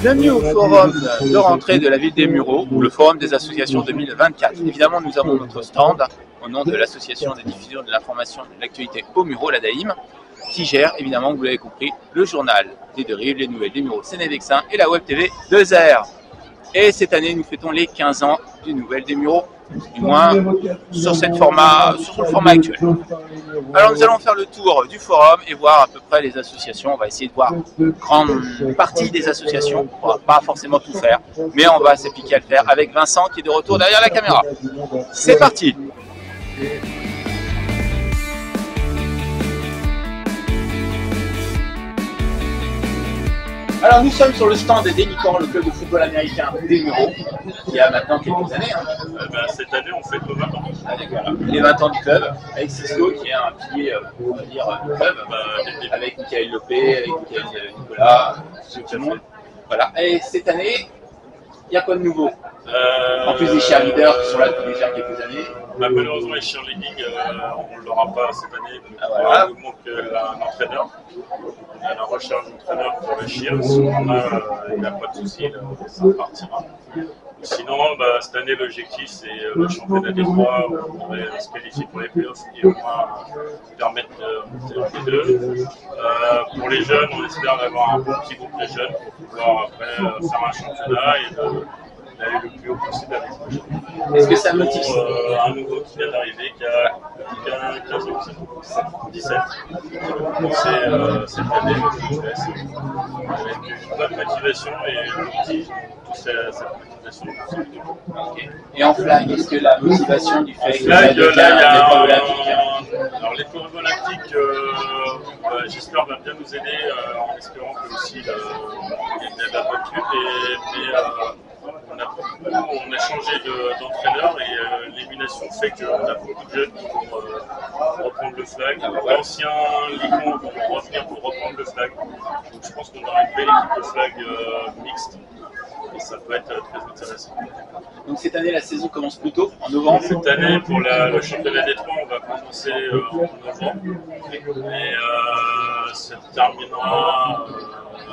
Bienvenue au forum de rentrée de la ville des Mureaux, ou le forum des associations 2024. Évidemment, nous avons notre stand au nom de l'association des diffusions de l'information et de l'actualité aux Mureaux, l'ADAIM, qui gère, évidemment, vous l'avez compris, le journal des deux rives, les nouvelles des Mureaux, Sénévexin et la web TV de Zer. Et cette année, nous fêtons les 15 ans du Nouvelle des Mureaux, du moins sur le format actuel. Alors nous allons faire le tour du forum et voir à peu près les associations. On va essayer de voir une grande partie des associations. On ne va pas forcément tout faire, mais on va s'appliquer à le faire avec Vincent qui est de retour derrière la caméra. C'est parti! Alors nous sommes sur le stand des Délicants, le club de football américain des Mureaux, qui a maintenant quelques années. Cette année on fête nos 20 ans. Avec les 20 ans du club, avec Cisco qui est un pilier, on va dire, du club, avec Michael Lopé, avec Michael Nicolas, tout le monde. Voilà. Et cette année, il y a quoi de nouveau? En plus des cheerleaders qui sont là depuis déjà quelques années. Malheureusement les cheerleading, on ne l'aura pas cette année. Voilà. Il nous manque un entraîneur. On a la recherche d'entraîneur pour le cheer. Si on a, il n'y a pas de souci, ça partira. Sinon, cette année, l'objectif, c'est le championnat des trois, où on pourrait se qualifier pour les playoffs et au moins permettre de monter en D2. Pour les jeunes, on espère avoir un bon petit groupe de jeunes pour pouvoir après faire un championnat et d'aller le plus haut possible avec eux. Est-ce que ça motive un nouveau qui vient d'arriver, qui a 15 ans, 17, qui va commencer cette année le JS avec une bonne motivation et cette motivation. Okay. Et en flag, est-ce que la motivation du fait que là, il y a olympiques alors l'épreuve olympique, j'espère va bien nous aider en espérant que aussi il y a de la bonne pub on a changé d'entraîneur et l'élimination fait qu'on a beaucoup de jeunes qui vont reprendre le flag. L'ancien Licon vont revenir pour reprendre le flag. Donc je pense qu'on aura une belle équipe de flag mixte et ça peut être très intéressant. Donc cette année, la saison commence plus tôt, en novembre. Cette année, pour le championnat des trois, on va commencer en novembre et ça terminera.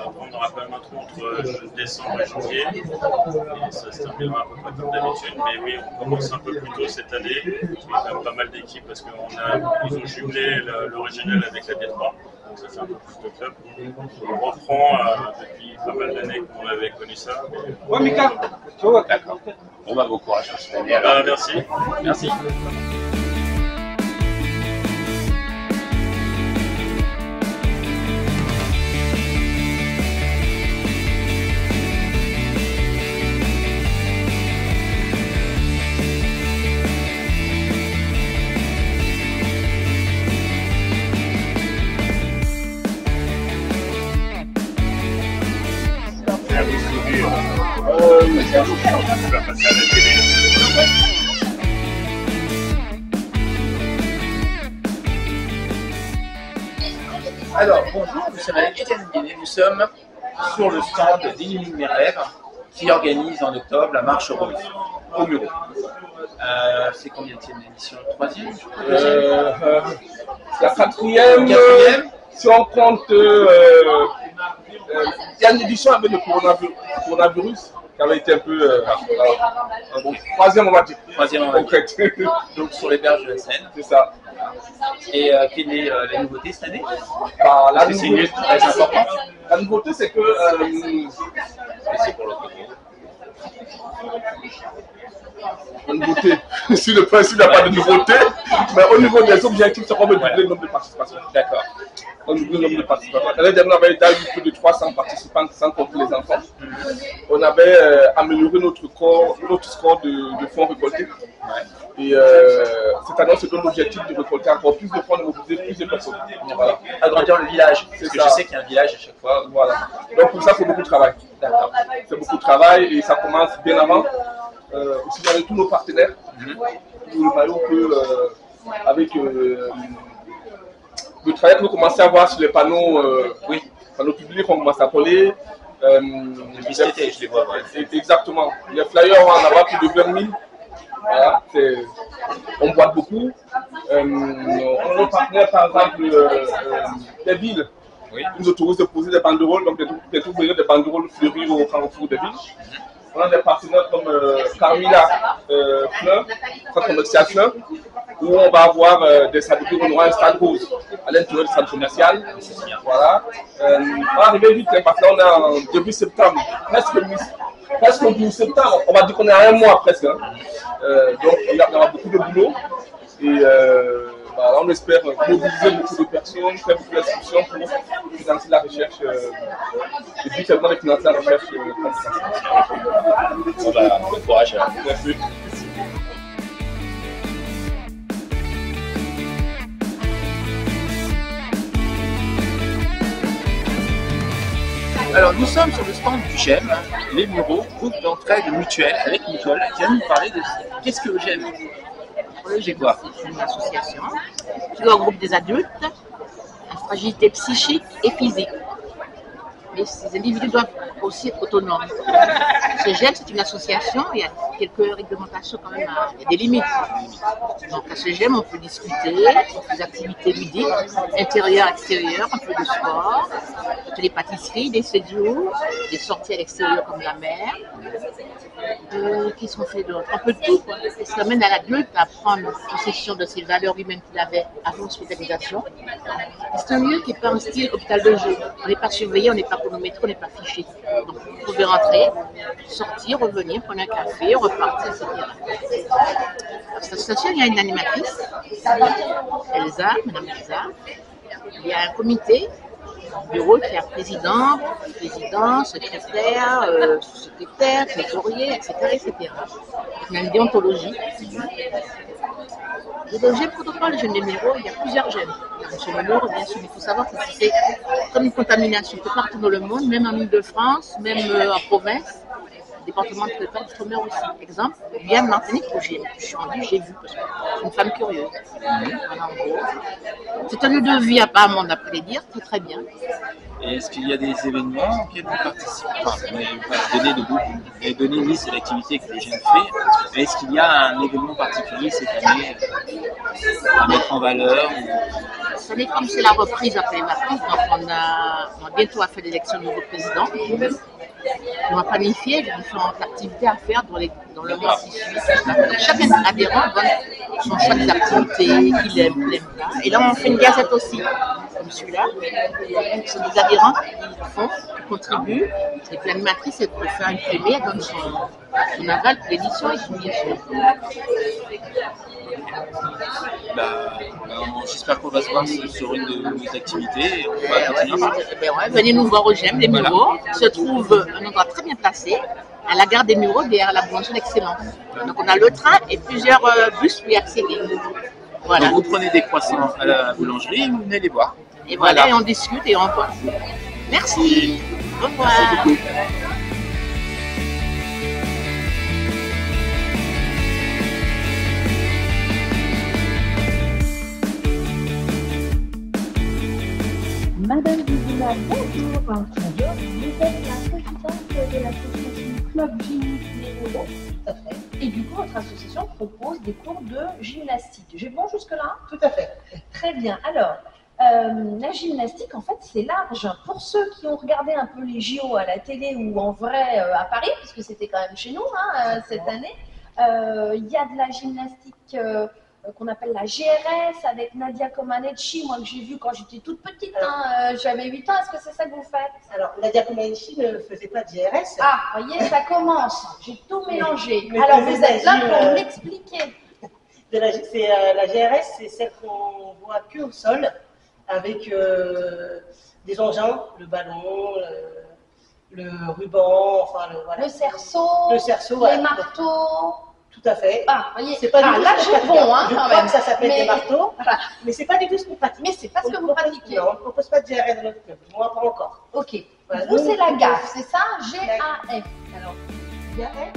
Après, on aura quand même un trou entre décembre et janvier, et ça se terminera à peu près comme d'habitude. Mais oui, on commence un peu plus tôt cette année. Il y a quand même pas mal d'équipes parce qu'ils ont jumelé le régional avec la D3, donc ça fait un peu plus de clubs. On reprend depuis pas mal d'années qu'on avait connu ça. Ouais, Mika, tu vois, d'accord. Bon courage cette année. Alors. Merci. Merci. Alors, bonjour, nous sommes avec Étienne Guéné, nous sommes sur le stand d'Illumine mes rêves qui organise en octobre la marche rose au Mureaux. C'est combien de édition? Troisième? La quatrième. Si on compte, il y a une édition avec le coronavirus qui avait été un peu troisième on va dire. Troisième on va dire. Donc sur les berges de la Seine. C'est ça. Et quelle est la nouveauté cette année? C'est une lutte très importante. La nouveauté c'est que c'est pour l'autre côté. La nouveauté, sur le principe il n'y a pas de nouveauté, mais au niveau des objectifs, c'est qu'on veut doubler le nombre de participations. D'accord. On double le nombre de participants. L'année dernière, on avait eu plus de 300 participants sans compter les enfants. On avait amélioré notre score de fonds récoltés. Et cette année, c'est l'objectif de récolter encore plus de fonds, de mobiliser plus de personnes. Voilà. Agrandir le village, parce que je sais qu'il y a un village à chaque fois. Voilà. Donc pour ça, il faut beaucoup de travail. D'accord. C'est beaucoup de travail et ça commence bien avant. Aussi avec tous nos partenaires. Nous voyons que avec le travail que nous commençons à voir sur les panneaux, panneaux publics, on commence à coller. Je les vois. Exactement. Les flyers, on va en avoir plus de 20 000. Voilà, on boite beaucoup. On a nos partenaires, par exemple, des villes Oui. Ils nous autorisent de poser des banderoles, donc bientôt vous verrez des banderoles fleurir au carrefour des villes. On a des partenaires comme Carmila Fleur, centre commercial Fleur, où on va avoir des sabliers, on aura un stade rose à l'intérieur du centre commercial. Voilà. On va arriver vite, hein, parce que là on est en début septembre, presque au 12 septembre, on va dire qu'on est à un mois presque. Hein. Donc il y aura beaucoup de boulot. Et voilà, on espère mobiliser beaucoup de personnes, faire beaucoup d'inscriptions pour financer la recherche, et puis seulement de financer la recherche Bon, bah, bon courage. Merci. Alors nous sommes sur le stand du GEM, les Mureaux, groupe d'entraide mutuelle, avec Nicole, qui va nous parler de qu'est-ce que le GEM. C'est quoi? C'est une association qui regroupe des adultes à fragilité psychique et physique. Mais ces individus doivent aussi être autonomes. Ce GEM, c'est une association, il y a quelques réglementations quand même, il y a des limites. Donc à ce GEM, on peut discuter, on fait des activités ludiques, intérieures, extérieures, un peu de sport, des pâtisseries, des séjours, des sorties à l'extérieur comme la mer. Qu'est-ce qu'on fait d'autre? Un peu de tout, quoi. Ça amène à l'adulte à prendre possession de ses valeurs humaines qu'il avait avant l'hospitalisation. C'est un lieu qui n'est pas un style hôpital de jour. On n'est pas surveillé, on n'est pas chronométré, on n'est pas fiché. Donc vous pouvez rentrer, sortir, revenir, prendre un café, repartir, etc. Dans cette station, il y a une animatrice, Elsa, Madame Elsa. Il y a un comité bureau qui a président, secrétaire, sous-secrétaire, trésorier, etc., etc. Il y a une déontologie. Le GEM protocole, le GEM des Mureaux, il y a plusieurs GEM. Sur le Nord, bien sûr, il faut savoir que c'est comme une contamination que partout dans le monde, même en Île-de-France, même en province, département de l'outre-mer aussi. Exemple, bien de Martinique, où je suis rendue, j'ai vu, parce que c'est une femme curieuse. Voilà, en gros. C'est un lieu de vie apparemment, d'après les dires, c'est très bien. Et est-ce qu'il y a des événements auxquels vous participez? Enfin, vous avez donné une liste d'activités que le GEM fait, mais est-ce qu'il y a un événement particulier cette année à mettre en valeur Ça n'est comme c'est la reprise après les vacances, donc on a bientôt à faire l'élection du nouveau président. On va planifier les différentes activités à faire dans le mois qui suit. Chaque adhérent donne son choix des activités qu'il aime, qu'il n'aime pas. Et là, on fait une gazette aussi, comme celui-là. C'est des adhérents qui font, qui contribuent. Et puis l'animatrice, elle peut faire imprimer, elle donne son aval pour l'édition et publication. J'espère qu'on va se voir sur une de nos activités. Et on va continuer. Venez nous voir au GEM, les Mureaux. Se trouve un endroit très bien placé, à la gare des Mureaux, derrière la boulangerie d'Excellence. Donc on a le train et plusieurs bus pour y accéder. Voilà. Donc vous prenez des croissants à la boulangerie et vous venez les voir. Et voilà, et on discute et on voit. Merci. Au revoir. Merci beaucoup. Madame Vizina, bonjour. Bonjour. Vous êtes la présidente de l'association Club Gym Les Mureaux. Tout à fait. Et du coup, votre association propose des cours de gymnastique. J'ai bon jusque-là? Tout à fait. Très bien. Alors, la gymnastique, en fait, c'est large. Pour ceux qui ont regardé un peu les JO à la télé ou en vrai à Paris, puisque c'était quand même chez nous cette année, il y a de la gymnastique qu'on appelle la GRS avec Nadia Comaneci, moi que j'ai vu quand j'étais toute petite, j'avais 8 ans. Est-ce que c'est ça que vous faites? Alors, Nadia Comaneci ne faisait pas de GRS. Ah, voyez, ça commence. J'ai tout mélangé. Alors, vous êtes là pour m'expliquer. La GRS, c'est celle qu'on voit que au sol, avec des engins, le ballon, le ruban, enfin voilà. Le cerceau, les voilà. Marteaux. Tout à fait. Ah, voyez, c'est pas là j'ai bon, je crois que ça s'appelle des marteaux, mais c'est pas du tout ce qu'on pratique. Mais c'est pas ce que vous pratiquez. Non, on ne propose pas de GRS dans notre club, moi pas encore. Ok. Voilà, vous, c'est la GAF, c'est ça? G-A-F. Alors, GAF.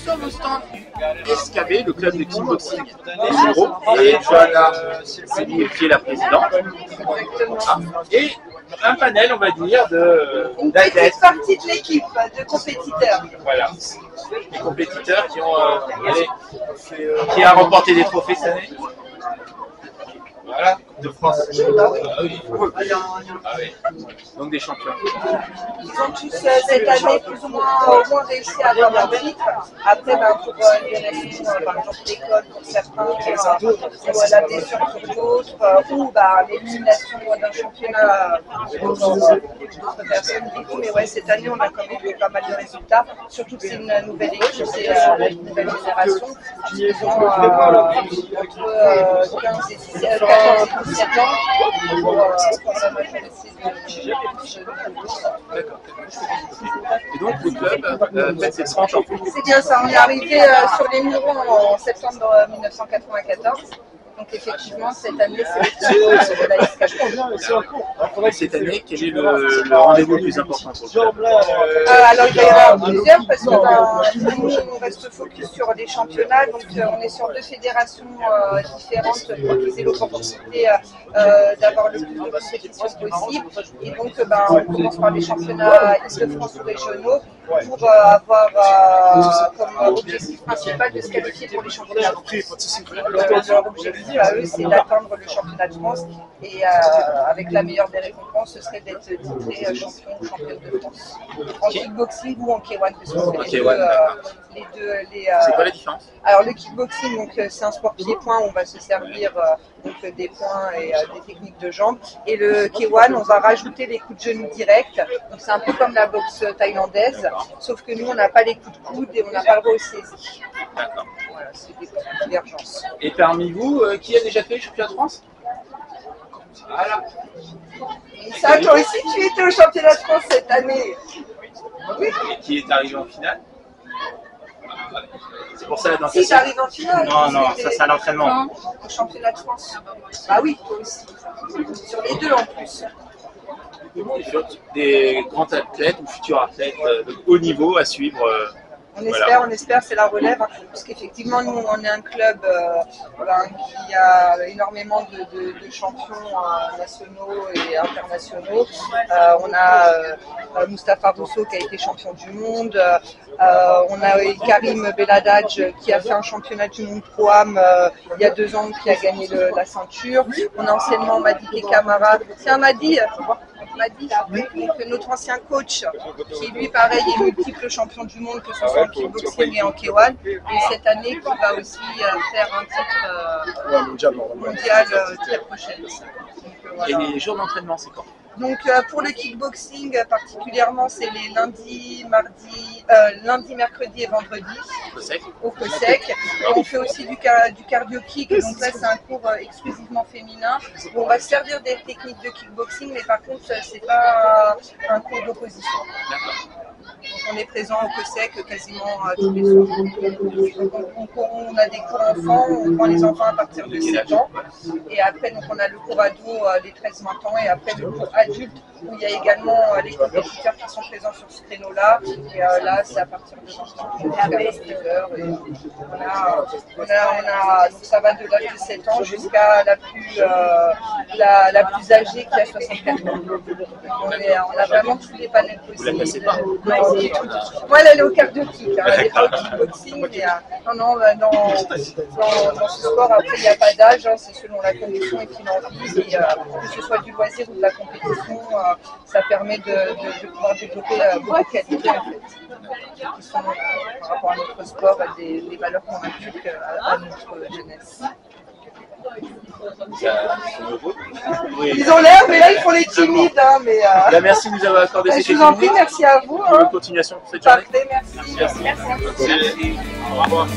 sommes au stand SKB, le club de kickboxing des Mureaux, et Johanna, c'est lui qui est la présidente. Ah, et un panel, on va dire, Une d'athlètes. petite partie de l'équipe, de compétiteurs. Voilà. Les compétiteurs qui ont qui a remporté des trophées cette année. Voilà, de France. Ah oui. Ah oui. Donc des champions. Ils ont tous cette année plus ou moins au moins réussi à avoir leur titre. Après, pour des raisons, par exemple l'école pour certains, ou la blessure pour d'autres, ou l'élimination d'un championnat pour d'autres personnes. Mais ouais, cette année, on a quand même eu pas mal de résultats. Surtout que c'est une nouvelle équipe, c'est la nouvelle génération. Ils ont entre 15 et 17 ans pour la majorité D'accord. Et donc le club fête ses 30 ans. C'est bien ça, on est arrivé sur les Mureaux en septembre 1994. Donc effectivement, cette année, c'est le de la SKB. Cette année, quel est le rendez-vous le plus important pour le club? Alors il va y avoir plusieurs parce que nous, on reste focus sur les championnats. Donc on est sur deux fédérations différentes pour utiliser l'opportunité d'avoir le plus de compétitions possible. Et donc on commence par les championnats Île-de-France ou régionaux pour avoir comme objectif principal de se qualifier pour les championnats de France. Leur objectif à eux, c'est d'atteindre le championnat de France et avec la meilleure des récompenses, ce serait d'être titré champion ou championne de France. En kickboxing ou en K1, parce que c'est les deux. C'est quoi la différence? Alors le kickboxing, donc c'est un sport pied-point où on va se servir donc des poings et des techniques de jambes. Et le K1, on va rajouter les coups de genoux directs. Donc c'est un peu comme la boxe thaïlandaise, sauf que nous on n'a pas les coups de coude et on n'a pas le droit aux saisies. D'accord. Voilà, c'est des divergences. Et parmi vous, qui a déjà fait le championnat de France? Voilà. Et ça, toi aussi, tu étais au championnat de France cette année. Oui. Et qui est arrivé en finale? C'est pour ça dans Si j'arrive en finale. Non, ça c'est à l'entraînement. Au championnat de France. Bah oui, toi aussi. Sur les deux en plus. Des grands athlètes ou futurs athlètes de haut niveau à suivre. On espère, c'est la relève, parce qu'effectivement, nous, on est un club qui a énormément de champions nationaux et internationaux. On a Moustapha Rousseau qui a été champion du monde. On a Karim Beladadj qui a fait un championnat du monde pro-am il y a 2 ans, qui a gagné la ceinture. On a anciennement Madi Camara. C'est un Madi. Donc, notre ancien coach, qui lui pareil est multiple champion du monde, que ce soit en kickboxing et en K1, et cette année qui va aussi faire un titre mondial très prochainement. Et les jours d'entraînement, c'est quand? Donc pour le kickboxing particulièrement, c'est les lundi, mercredi et vendredi au COSEC. Et on fait aussi du cardio kick, donc là c'est un cours exclusivement féminin où on va se servir des techniques de kickboxing, mais par contre c'est pas un cours d'opposition. Donc on est présent au COSEC quasiment tous les soirs. On a des cours enfants, on prend les enfants à partir de 7 ans. Et après donc on a le cours ado les 13-20 ans et après le cours adulte où il y a également les compétiteurs qui sont présents sur ce créneau-là. Et là c'est à partir de 20 ans jusqu'à 22h. Et donc ça va de l'âge de 7 ans jusqu'à la plus âgée qui a 64 ans. On a vraiment tous les panels possibles. Vous la passez pas? Moi, elle est au cardio kick, elle n'est pas au kickboxing. Mais dans ce sport, après, il n'y a pas d'âge, c'est selon la condition et qui l'envie. Et que ce soit du loisir ou de la compétition, ça permet de pouvoir développer beaucoup de qualités en fait, qui sont par rapport à notre sport des valeurs qu'on inculque à notre jeunesse. Ils ont l'air, mais là ils font les timides. Merci de nous avoir accordé ces Je vous en prie, merci à vous. Bonne continuation pour cette journée. Parfait, merci. Merci. Au revoir.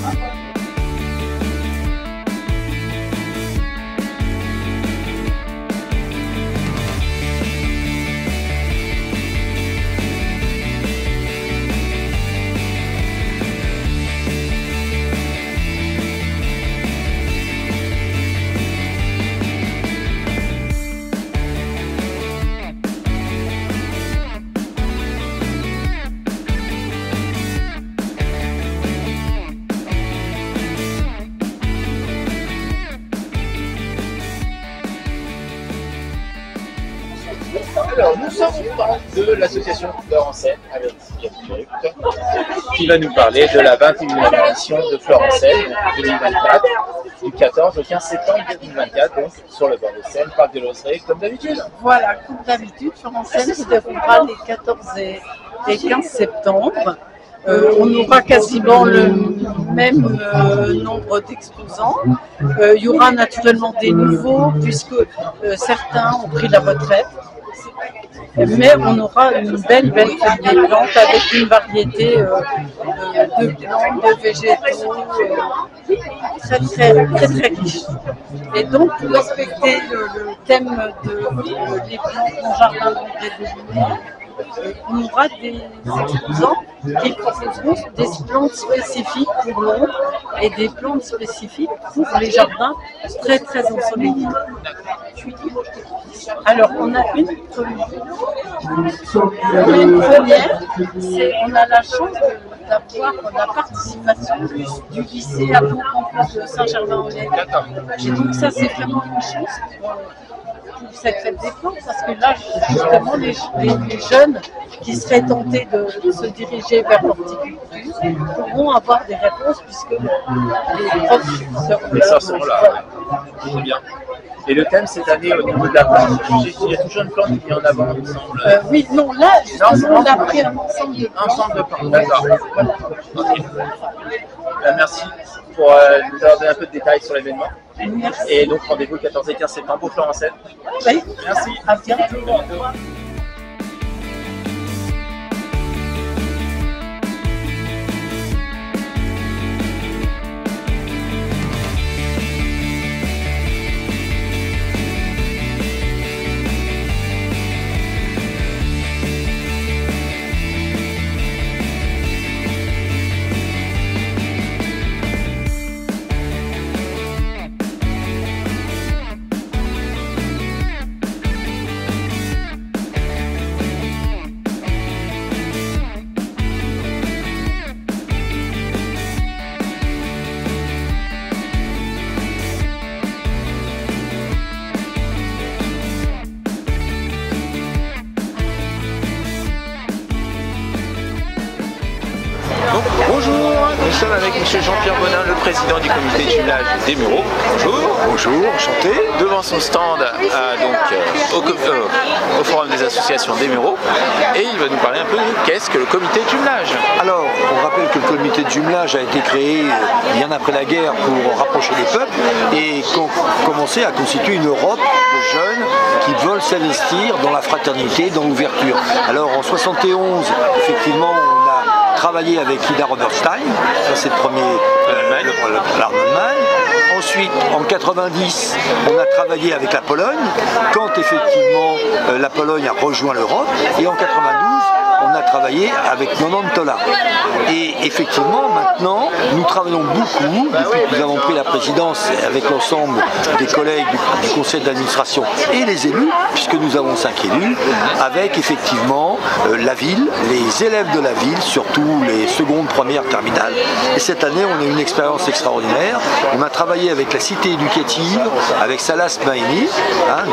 Alors, nous sommes au stand de l'association Fleur en Seine, avec Philippe, qui va nous parler de la 21e édition de Fleur en Seine 2024, du 14 au 15 septembre 2024, donc sur le bord de Seine, parc de l'Oseraie, comme d'habitude. Voilà, comme d'habitude, Fleur en Seine se déroulera les 14 et 15 septembre. On aura quasiment le même nombre d'exposants. Il y aura naturellement des nouveaux, puisque certains ont pris la retraite. Mais on aura une belle fête des plantes avec une variété de plantes, de végétaux très riche. Et donc, pour respecter le thème des plantes en jardin d'André Delumière, on aura des exposants qui proposeront des plantes spécifiques pour l'ombre et des plantes spécifiques pour les jardins très ensoleillés. Alors, on a une première, on a la chance d'avoir la participation du lycée Avion-Campus de Saint-Germain-en-Laye. Et donc ça, c'est vraiment une chance pour cette fête des plantes, parce que là, justement, les jeunes qui seraient tentés de se diriger vers l'horticulture pourront avoir des réponses, puisque les profs seront là. C'est bien. Et le thème cette année au niveau de la plante, il y a toujours une plante qui est en avant, il me semble. Oui, non, là, justement, on a pris un ensemble de plantes. D'accord. Okay. Merci pour nous avoir donné un peu de détails sur l'événement. Merci. Et donc rendez-vous le 14 et 15 septembre pour Fleur en Seine. Oui. Merci. À bientôt. Bonjour, nous sommes avec M. Jean-Pierre Bonin, le président du comité de jumelage des Mureaux. Bonjour. Bonjour, enchanté. Devant son stand au Forum des associations des Mureaux, et il va nous parler un peu de qu'est-ce que le comité de jumelage. Alors, on rappelle que le comité de jumelage a été créé bien après la guerre pour rapprocher les peuples et commencer à constituer une Europe de jeunes qui veulent s'investir dans la fraternité, dans l'ouverture. Alors en 71, effectivement, on a travaillé avec Ida Robertstein, ça c'est le premier, l'Allemagne. Ensuite, en 90, on a travaillé avec la Pologne, quand effectivement la Pologne a rejoint l'Europe, et en 92, on a travaillé avec Nonante Tola. Et effectivement, maintenant, nous travaillons beaucoup, depuis que nous avons pris la présidence avec l'ensemble des collègues du conseil d'administration et les élus, puisque nous avons 5 élus, avec effectivement la ville, les élèves de la ville, surtout les secondes, premières, terminales. Et cette année, on a une expérience extraordinaire. On a travaillé avec la cité éducative, avec Salah Smaïni,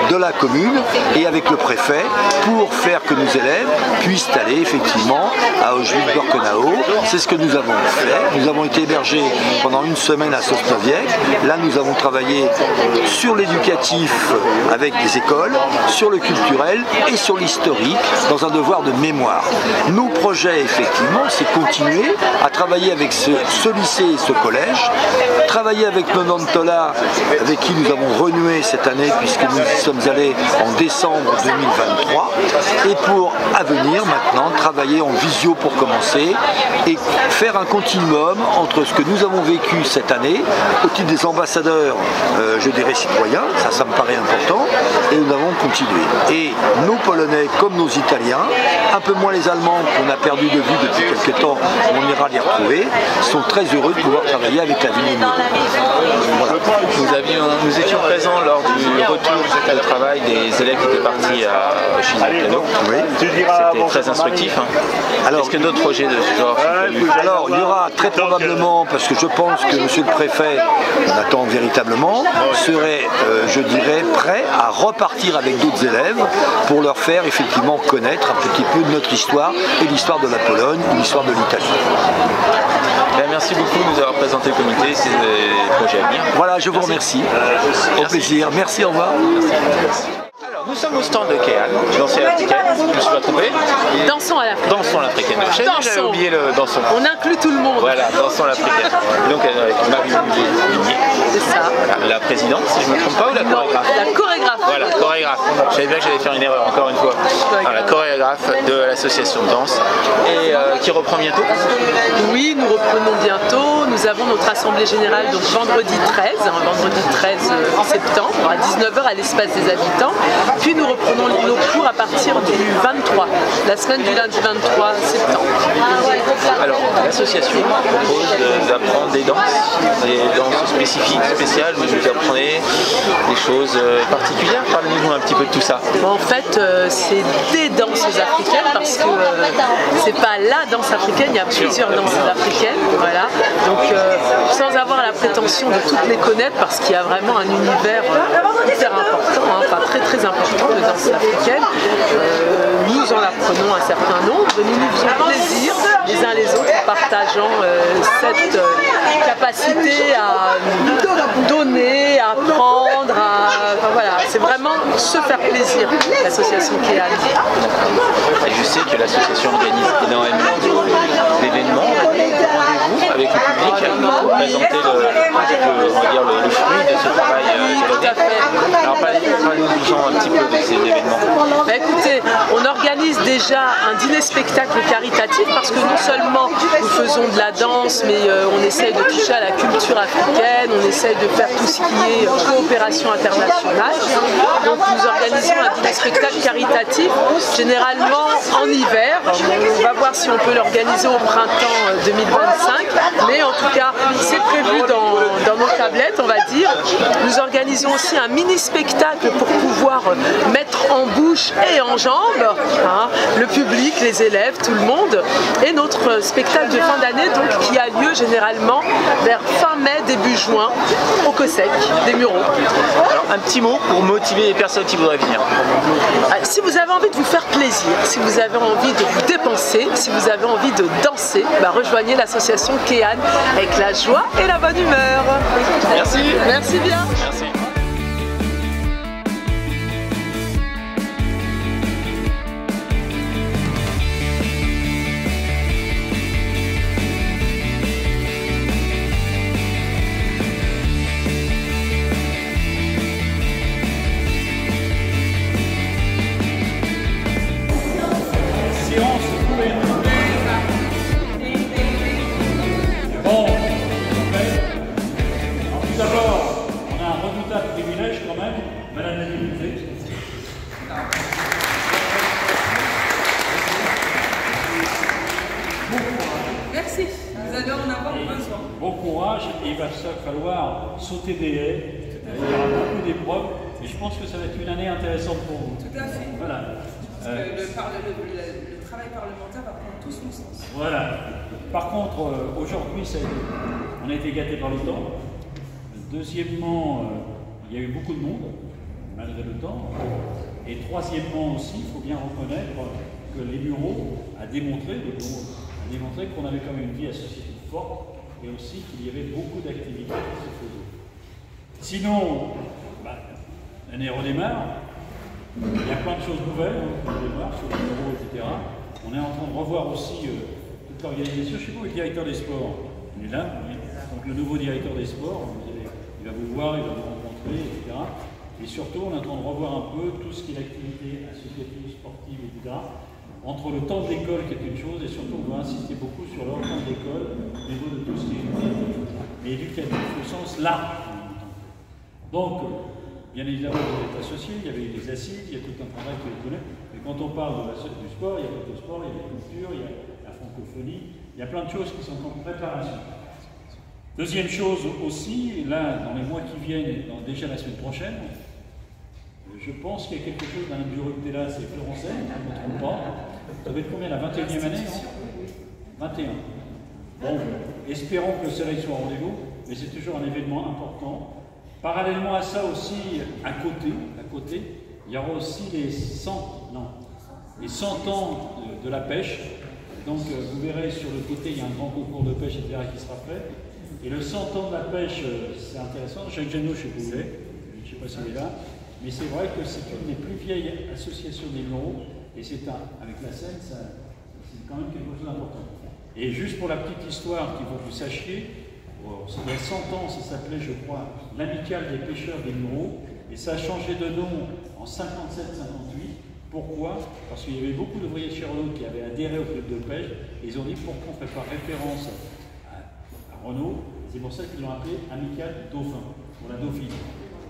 de la commune, et avec le préfet, pour faire que nos élèves puissent aller effectivement à Auschwitz-Birkenau. C'est ce que nous avons fait. Nous avons été hébergés pendant une semaine à Sosnowiec. Là, nous avons travaillé sur l'éducatif avec des écoles, sur le culturel et sur l'historique, dans un devoir de mémoire. Nos projets, effectivement, c'est continuer à travailler avec ce lycée et ce collège, travailler avec Nonante Tola, avec qui nous avons renoué cette année, puisque nous y sommes allés en décembre 2023, et pour à venir maintenant travailler en visio pour commencer et faire un continuum entre ce que nous avons vécu cette année au titre des ambassadeurs, je dirais citoyens, ça me paraît important, et nous avons continué. Et nos Polonais comme nos Italiens un peu moins les Allemands qu'on a perdu de vue depuis quelques temps, on ira les retrouver, sont très heureux de pouvoir travailler avec la ville de Muro. Voilà. Nous étions présents lors du retour de travail des élèves qui étaient partis à Chine-Piano. Oui. C'était très instructif. Hein. Est-ce que d'autres projets de ce genre sont prévus? Alors, il y aura très probablement, parce que je pense que monsieur le préfet, on attend véritablement, serait, je dirais, prêt à repartir avec d'autres élèves pour leur faire effectivement connaître un petit peu notre histoire et l'histoire de la Pologne, l'histoire de l'Italie. Merci beaucoup de nous avoir présenté le comité et ses projets à venir. Voilà, je vous remercie. Au plaisir. Merci, au revoir. Alors, nous sommes au stand de Kéan, dansez l'africaine, je me suis pas trompé. Dansons à l'africaine. Dansons l'africaine. J'avais oublié le dansons. On inclut tout le monde. Voilà, dansons l'africaine. Donc avec Marie Minier. C'est ça. La présidente, si je ne me trompe pas, ou la chorégraphe? La chorégraphe. Voilà, chorégraphe. Je savais bien que j'allais faire une erreur, encore une fois. Alors, la chorégraphe de l'association de danse, et qui reprend bientôt. Oui, nous reprenons bientôt. Nous avons notre assemblée générale donc vendredi 13 septembre à 19 h à l'espace des habitants. Puis nous reprenons nos cours à partir du 23, la semaine du lundi 23 septembre. Alors, l'association propose d'apprendre des danses spécifiques, spéciales, où vous apprenez des choses particulières. Parlez-nous un petit peu de tout ça. En fait, c'est des danses africaines parce que c'est pas la danse africaine, il y a plusieurs danses africaines. Voilà. Donc, sans avoir la prétention de toutes les connaître, parce qu'il y a vraiment un univers hyper important, hein, enfin très important de danse africaine. Nous en apprenons un certain nombre, nous nous faisons plaisir les uns les autres en partageant cette capacité à donner, à apprendre, enfin voilà, c'est vraiment se faire plaisir, l'association Kéan. Et je sais que l'association organise énormément d'événements, rendez-vous avec le public pour présenter le fruit de ce travail de l'année. Alors parlez-nous un petit peu de ces événements. Bah, écoutez, on organise déjà un dîner-spectacle caritatif parce que non seulement nous faisons de la danse, mais on essaye de toucher à la culture africaine, on essaye de faire tout ce qui est coopération internationale. Donc nous organisons un dîner-spectacle caritatif, généralement en hiver. On va voir si on peut l'organiser au printemps 2025, mais en tout cas c'est prévu dans nos tablettes, on va dire. Nous organisons aussi un mini-spectacle pour pouvoir mettre en bouche et en jambes hein, le public, les élèves, tout le monde. Et notre spectacle de fin d'année donc qui a lieu généralement vers fin mai, début juin au COSEC des Mureaux. Alors un petit mot pour motiver les personnes qui voudraient venir. Si vous avez envie de vous faire plaisir, si vous avez envie de vous dépenser, si vous avez envie de danser, bah rejoignez l'association Kéan avec la joie et la bonne humeur. Merci. Merci bien. Merci. Bon, tout d'abord, on a un redoutable privilège quand même, Madame la députée. Merci, nous allons en avoir besoin. Bon courage, et il va falloir sauter des haies, il y aura beaucoup d'épreuves, et je pense que ça va être une année intéressante pour vous. Tout à fait. Voilà. Parce que le travail parlementaire va prendre tout son sens. Voilà. Par contre, aujourd'hui, on a été gâtés par le temps. Deuxièmement, il y a eu beaucoup de monde, malgré le temps. Et troisièmement aussi, il faut bien reconnaître que les Mureaux a démontré qu'on avait quand même une vie associative forte et aussi qu'il y avait beaucoup d'activités qui se faisaient. Sinon, l'année redémarre. Il y a plein de choses nouvelles qui démarrent sur les Mureaux, etc. On est en train de revoir aussi toute l'organisation. Je sais pas où est le directeur des sports. Il est là, oui. Donc le nouveau directeur des sports, il va vous voir, il va vous rencontrer, etc. Et surtout, on est en train de revoir un peu tout ce qui est l'activité associative, sportive, etc. Entre le temps de l'école qui est une chose, et surtout on va insister beaucoup sur le temps de l'école au niveau de tout ce qui est éducatif. Mais éducatif au sens large. Donc, bien évidemment, vous êtes associés, il y avait eu des assises, il y a tout un travail que vous connaissez. Mais quand on parle du sport, il y a l'autosport, il y a la culture, il y a la francophonie, il y a plein de choses qui sont en préparation. Deuxième chose aussi, là, dans les mois qui viennent, et déjà la semaine prochaine, je pense qu'il y a quelque chose dans le bureau de là, c'est Florençaine, je ne me trompe pas. Ça va être combien, la 21e année, non 21. Bon, espérons que le soleil soit au rendez-vous, mais c'est toujours un événement important. Parallèlement à ça aussi, à côté, il y aura aussi les 100 ans de la pêche. Donc vous verrez sur le côté, il y a un grand concours de pêche, etc. qui sera fait. Et le 100 ans de la pêche, c'est intéressant. Jacques Janot, je ne sais pas s'il est là, mais c'est vrai que c'est une des plus vieilles associations des Mureaux, et c'est avec la Seine, c'est quand même quelque chose d'important. Et juste pour la petite histoire, qu'il faut que vous sachiez, il y a 100 ans, ça s'appelait, je crois, l'Amicale des pêcheurs des Mureaux, et ça a changé de nom en 57-58. Pourquoi? Parce qu'il y avait beaucoup d'ouvriers de chez Renault qui avaient adhéré au club de pêche, et ils ont dit pourquoi on ne fait pas référence à Renault. C'est pour ça qu'ils l'ont appelé Amicale Dauphin, pour la Dauphine.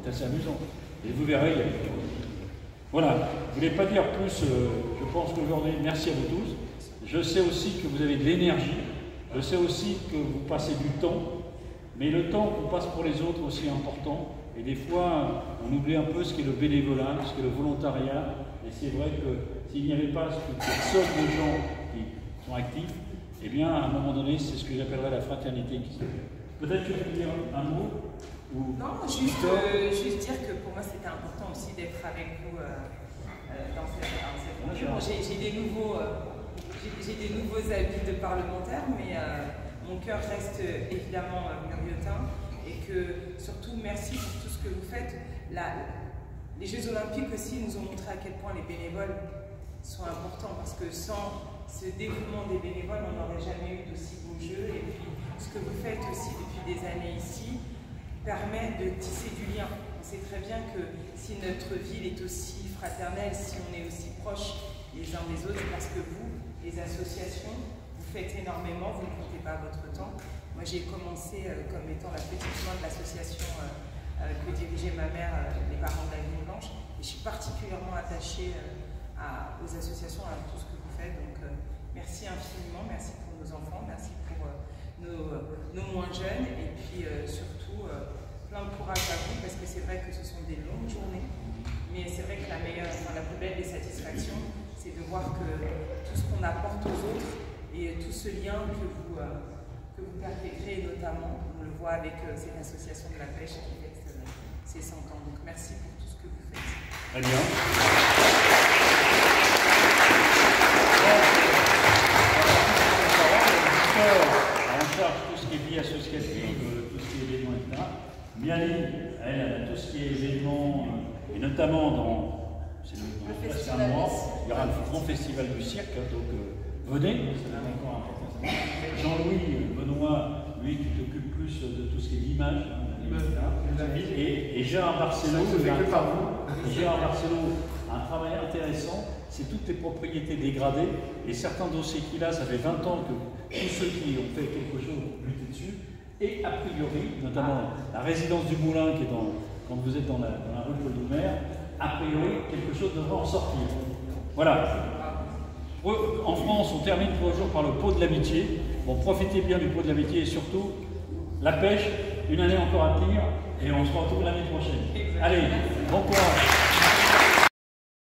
C'est assez amusant. Et vous verrez, voilà, je ne voulais pas dire plus, je pense qu'aujourd'hui, merci à vous tous. Je sais aussi que vous avez de l'énergie, je sais aussi que vous passez du temps, mais le temps qu'on passe pour les autres aussi est important. Et des fois, on oublie un peu ce qu'est le bénévolat, ce qu'est le volontariat. Et c'est vrai que s'il n'y avait pas cette somme de gens qui sont actifs, eh bien, à un moment donné, c'est ce que j'appellerais la fraternité qui se fait. Peut-être que tu peux dire un mot ou... Non, juste dire que pour moi, c'était important aussi d'être avec vous dans cette rencontre. J'ai des nouveaux habits de parlementaire, mais mon cœur reste évidemment murriotin. Et que surtout, merci pour tout ce que vous faites. Les Jeux Olympiques aussi nous ont montré à quel point les bénévoles sont importants, parce que sans ce dévouement des bénévoles, on n'aurait jamais eu d'aussi beaux Jeux. Et puis, ce que vous faites aussi depuis des années ici permet de tisser du lien. On sait très bien que si notre ville est aussi fraternelle, si on est aussi proches les uns des autres, parce que vous, les associations, vous faites énormément, vous ne comptez pas votre temps. Moi, j'ai commencé comme étant la petite main de l'association que dirigeait ma mère, les parents de la Vigne Blanche. Et je suis particulièrement attachée aux associations, à tout ce que vous faites. Donc, merci infiniment, merci pour nos enfants, merci pour nos moins jeunes. Et puis, surtout, plein de courage à vous, parce que c'est vrai que ce sont des longues journées. Mais c'est vrai que la plus belle des satisfactions, c'est de voir que tout ce qu'on apporte aux autres et tout ce lien que vous perpétrez, notamment, on le voit avec cette association de la pêche qui fête ses 100 ans. Donc merci pour tout ce que vous faites. Très bien. En charge tout ce qui est vie associative, tout ce qui est événements, etc. Miali, elle a tout ce qui est événements, et notamment dans un mois, il y aura le grand festival du cirque, donc venez, c'est encore important. Jean-Louis Benoît, lui qui s'occupe plus de tout ce qui est l'image, et Gérard Barcelot, un travail intéressant, c'est toutes les propriétés dégradées, et certains dossiers qu'il a, ça fait 20 ans que tous ceux qui ont fait quelque chose ont lutté dessus, et a priori, notamment la résidence du Moulin, qui est quand vous êtes dans la rue Paul Doumer, a priori, quelque chose devrait en sortir. Voilà. En France, on termine pour le jour par le pot de l'amitié. Bon, profitez bien du pot de l'amitié et surtout, la pêche, une année encore à tenir, et on se retrouve l'année prochaine. Allez, bon courage.